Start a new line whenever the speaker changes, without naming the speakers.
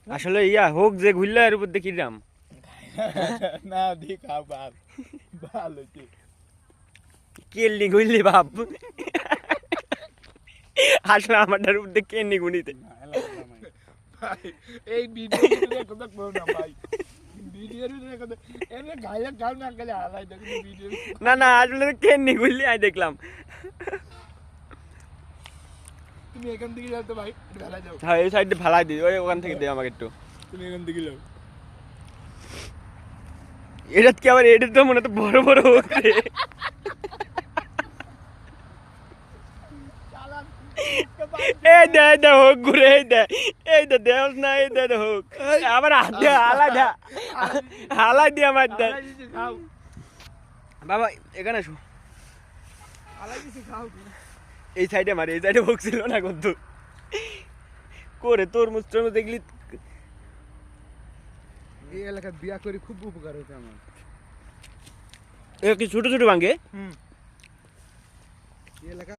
আসলে ইয়া হোক যে ঘুরলে এর উপর দেখি রাম
না দি খাও বাপ ভালো কি
কেলনি ঘুরলি বাপ আসলে আমারটার উপর দেখে কেলনি গুনিতে
ভাই এই ভিডিও কথা কও না ভাই ভিডিওর ভিতরে কথা এমনি গায়ে গাল না গেলে হালাই দেখুন ভিডিও
না না আসলে কেলনি ঘুরলি আই দেখলাম
তুমি এখান থেকে যাও তো ভাই ঢালা যাও
হ্যাঁ এই সাইডে ভালাই দিই ওই ওখান থেকে দে আমাকে একটু
তুমি এখান থেকে যাও
এটা কি আবার এটা তো মনে তো বড় বড় হোক রে এই দে হোক ঘুরে এই দে দেওস না এই দে হোক আবার হাতে হালাই দিয়ে আমার দে
খাও
বাবা এখানে শো
হালাই দিছি খাও
এই সাইডে মারে এই সাইডে হোক ছিল না কিন্তু করে তোর মুস্টার দেখলি
এই এলাকায় বিয়া করে খুব উপকার হয়েছে আমার
কি ছোট ছোট ভাঙ্গে
এই এলাকা